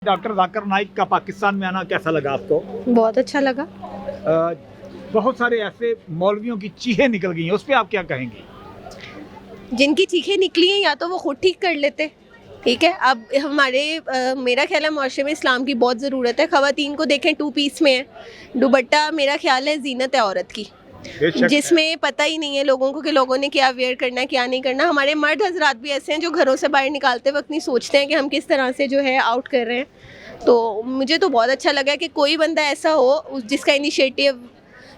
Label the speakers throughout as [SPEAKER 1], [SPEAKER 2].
[SPEAKER 1] Doctor Zakir Naik का पाकिस्तान में आना कैसा लगा आपको?
[SPEAKER 2] बहुत अच्छा लगा।
[SPEAKER 1] बहुत सारे ऐसे मौलवियों की चीखें निकल गई हैं, उस पर आप क्या कहेंगी?
[SPEAKER 2] जिनकी चीखें निकली हैं या तो वो खुद ठीक कर लेते, ठीक है। अब हमारे मेरा ख्याल है मुआशरे में इस्लाम की बहुत ज़रूरत है। ख़वातीन को देखें 2 पीस में है, दुपट्टा मेरा ख्याल है ज़ीनत है औरत की, जिसमें पता ही नहीं है लोगों को कि लोगों ने क्या वेयर करना है क्या नहीं करना। हमारे मर्द हजरात भी ऐसे हैं जो घरों से बाहर निकालते वक्त नहीं सोचते हैं कि हम किस तरह से जो है आउट कर रहे हैं। तो मुझे तो बहुत अच्छा लगा कि कोई बंदा ऐसा हो जिसका इनिशिएटिव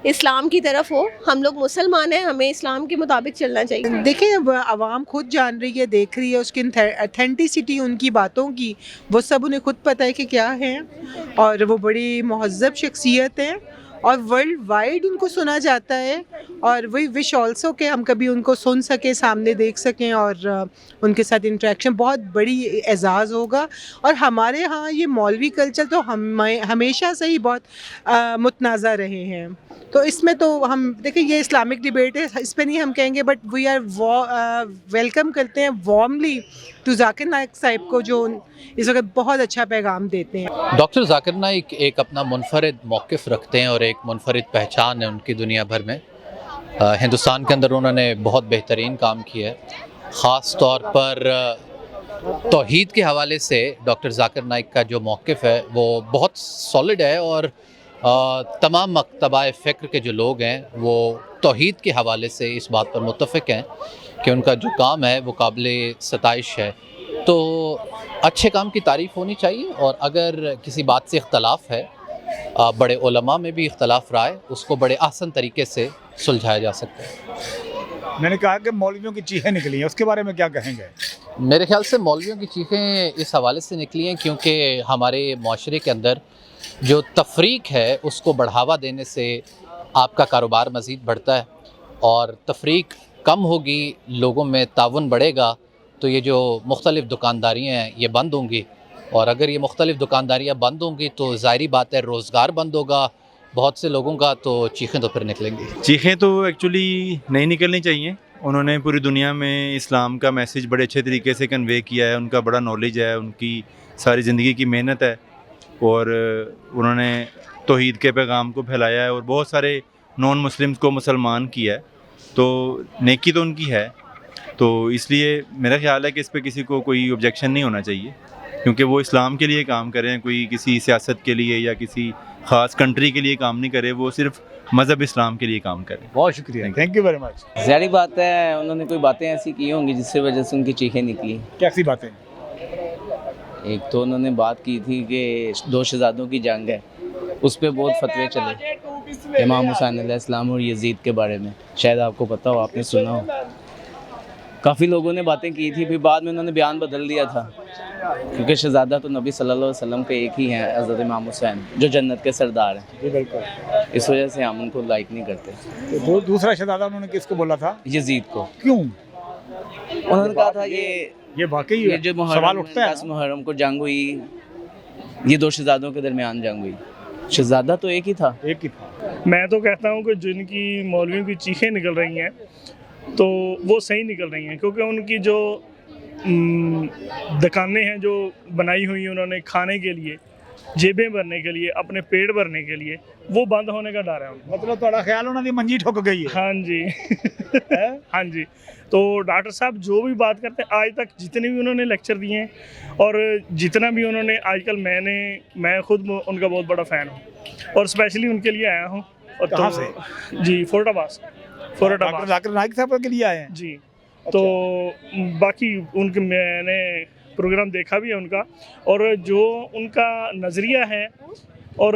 [SPEAKER 2] इस्लाम की तरफ हो। हम लोग मुसलमान हैं, हमें इस्लाम के मुताबिक चलना चाहिए।
[SPEAKER 3] देखिए, अब आवाम खुद जान रही है, देख रही है, उसकी अथेंटिसिटी उनकी बातों की, वो सब उन्हें खुद पता है कि क्या है, और वो बड़ी महज़्ज़ब शख्सियत हैं और वर्ल्ड वाइड उनको सुना जाता है। और वही विश ऑल्सो कि हम कभी उनको सुन सकें, सामने देख सकें, और उनके साथ इंटरेक्शन बहुत बड़ी एजाज़ होगा। और हमारे यहाँ ये मौलवी कल्चर तो हमेशा से ही बहुत मुतनाज़ा रहे हैं। तो इसमें तो हम देखिए, ये इस्लामिक डिबेट है, इस पे नहीं हम कहेंगे, बट वी आर वेलकम करते हैं वार्मली टू जाकिर नाइक साहब को, जो इस वक्त बहुत अच्छा पैगाम देते हैं।
[SPEAKER 4] डॉक्टर जाकिर नाइक एक अपना मुनफरिद मौक़िफ़ रखते हैं और एक मुनफरिद पहचान है उनकी दुनिया भर में। हिंदुस्तान के अंदर उन्होंने बहुत बेहतरीन काम किया है। ख़ास तौर पर तौहीद के हवाले से डॉक्टर जाकिर नाइक का जो मौक़िफ़ है वो बहुत सॉलिड है, और तमाम मकतबा फ़िक्र के जो लोग हैं वो तौहीद के हवाले से इस बात पर मुत्तफ़िक़ हैं कि उनका जो काम है वो काबिल सताइश है। तो अच्छे काम की तारीफ़ होनी चाहिए, और अगर किसी बात से इख्तलाफ है, बड़े उलमा में भी इख्तलाफ रहा है, उसको बड़े आसान तरीके से सुलझाया जा सकता है।
[SPEAKER 1] मैंने कहा कि मौलवियों की चीखें निकली हैं, उसके बारे में क्या कहेंगे?
[SPEAKER 4] मेरे ख्याल से मौलवियों की चीखें इस हवाले से निकली हैं क्योंकि हमारे माशरे के अंदर जो तफरीक है उसको बढ़ावा देने से आपका कारोबार मज़ीद बढ़ता है, और तफरीक कम होगी, लोगों में ताउन बढ़ेगा, तो ये जो मुख्तलिफ़ दुकानदारियाँ हैं ये बंद होंगी, और अगर ये मुख्तलिफ़ दुकानदारियाँ बंद होंगी तो ज़ाहिरी बात है रोज़गार बंद होगा बहुत से लोगों का, तो चीखें तो फिर निकलेंगी।
[SPEAKER 5] चीखें तो एक्चुअली नहीं निकलनी चाहिए। उन्होंने पूरी दुनिया में इस्लाम का मैसेज बड़े अच्छे तरीके से कन्वे किया है, उनका बड़ा नॉलेज है, उनकी सारी ज़िंदगी की मेहनत है, और उन्होंने तौहीद के पैगाम को फैलाया है और बहुत सारे नॉन मुस्लिम्स को मुसलमान किया है। तो नेकी तो उनकी है, तो इसलिए मेरा ख्याल है कि इस पे किसी को कोई ऑब्जेक्शन नहीं होना चाहिए, क्योंकि वो इस्लाम के लिए काम कर रहे हैं, कोई किसी सियासत के लिए या किसी ख़ास कंट्री के लिए काम नहीं करे, वो सिर्फ मज़हब इस्लाम के लिए काम करें।
[SPEAKER 1] बहुत शुक्रिया, थैंक यू वेरी मच।
[SPEAKER 6] ज़ाहिर बात है उन्होंने कोई बातें ऐसी की होंगी जिससे वजह से उनकी चीखें निकली।
[SPEAKER 1] कैसी बातें?
[SPEAKER 6] एक तो उन्होंने बात की थी कि 2 शहज़ादों की जंग है, उस पर बहुत फतवे चले इमाम हुसैन अलैहिस्सलाम और यजीद के बारे में, शायद आपको पता हो, आपने सुना हो। काफ़ी लोगों ने बातें की थी, फिर बाद में उन्होंने बयान बदल दिया था, क्योंकि शहज़ादा तो नबी सल्लल्लाहु अलैहि वसल्लम के एक ही हैं, हज़रत इमाम हुसैन, जो जन्नत के सरदार हैं।
[SPEAKER 1] जी बिल्कुल।
[SPEAKER 6] इस वजह से हम उनको लाइक नहीं करते।
[SPEAKER 1] तो दूसरा शहज़ादा उन्होंने किसको बोला था?
[SPEAKER 6] यजीद को।
[SPEAKER 1] क्यों?
[SPEAKER 6] उन्होंने कहा था
[SPEAKER 1] ये वाकई
[SPEAKER 6] ये जो
[SPEAKER 1] सवाल उठता है
[SPEAKER 6] 10 मुहर्रम को जंग हुई, ये 2 शहज़ादों के दरमियान जंग हुई, शहज़ादा तो एक ही था।
[SPEAKER 1] एक ही था।
[SPEAKER 7] मैं तो कहता हूँ कि जिनकी मौलवियों की चीखें निकल रही हैं तो वो सही निकल रही हैं, क्योंकि उनकी जो दुकानें हैं जो बनाई हुई हैं उन्होंने खाने के लिए, जेबें भरने के लिए, अपने पेट भरने के लिए, वो बंद होने का डर है उनको।
[SPEAKER 1] मतलब थोड़ा ख्याल होना दी मंजी ठुक गई है।
[SPEAKER 7] हाँ जी हाँ जी। तो डॉक्टर साहब जो भी बात करते हैं, आज तक जितने भी उन्होंने लेक्चर दिए हैं और जितना भी उन्होंने आजकल मैं खुद उनका बहुत बड़ा फ़ैन हूँ, और स्पेशली उनके लिए आया हूँ। और
[SPEAKER 1] कहाँ
[SPEAKER 7] तो
[SPEAKER 1] से?
[SPEAKER 7] जी फोर्टाबाद।
[SPEAKER 1] डॉक्टर जाकिर नाइक साहब के लिए आए हैं
[SPEAKER 7] जी। तो बाकी उनके मैंने प्रोग्राम देखा भी है उनका, और जो उनका नज़रिया है और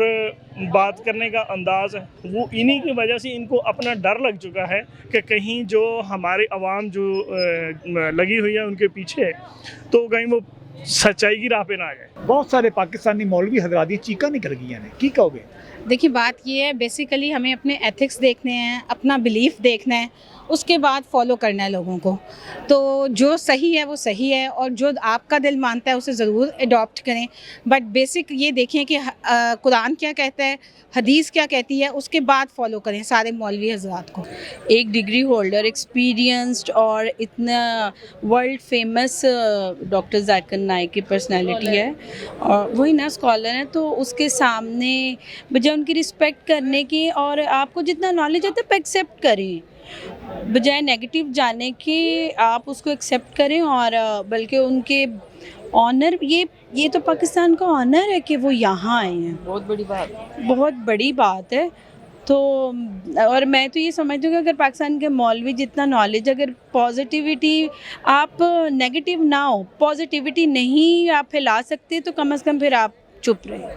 [SPEAKER 7] बात करने का अंदाज़ है, वो इन्हीं की वजह से इनको अपना डर लग चुका है कि कहीं जो हमारे अवाम जो लगी हुई है उनके पीछे, तो कहीं वो सच्चाई की राह पे ना आ जाए।
[SPEAKER 1] बहुत सारे पाकिस्तानी मौलवी हजरात ये चीका निकल गई हैं, की कहोगे?
[SPEAKER 8] देखिए बात ये है, बेसिकली हमें अपने एथिक्स देखने हैं, अपना बिलीफ देखना है, اس کے بعد فالو کرنا ہے لوگوں کو. تو جو صحیح ہے وہ صحیح ہے, اور جو آپ کا دل مانتا ہے اسے ضرور اڈاپٹ کریں, بٹ بیسک یہ دیکھیں کہ قرآن کیا کہتا ہے, حدیث کیا کہتی ہے, اس کے بعد فالو کریں سارے مولوی حضرات کو.
[SPEAKER 9] ایک ڈگری ہولڈر, ایکسپیرینسڈ اور اتنا world famous doctor Zakir Naik کی پرسنالٹی ہے, اور وہی نا اسکالر ہیں, تو اس کے سامنے بجائے ان کی رسپیکٹ کرنے کی, اور آپ کو جتنا نالج آتا ہے ایکسیپٹ کریں, بجائے نیگیٹو جانے کے آپ اس کو ایکسیپٹ کریں, اور بلکہ ان کے آنر, یہ تو پاکستان کا آنر ہے کہ وہ یہاں آئے ہیں, بہت بڑی بات ہے. تو اور میں تو یہ سمجھتی ہوں کہ اگر پاکستان کے مولوی جتنا نالج, اگر پازیٹیوٹی, آپ نیگیٹو نہ ہو, پازیٹیوٹی نہیں آپ پھیلا سکتے, تو کم از کم پھر آپ چپ رہیں.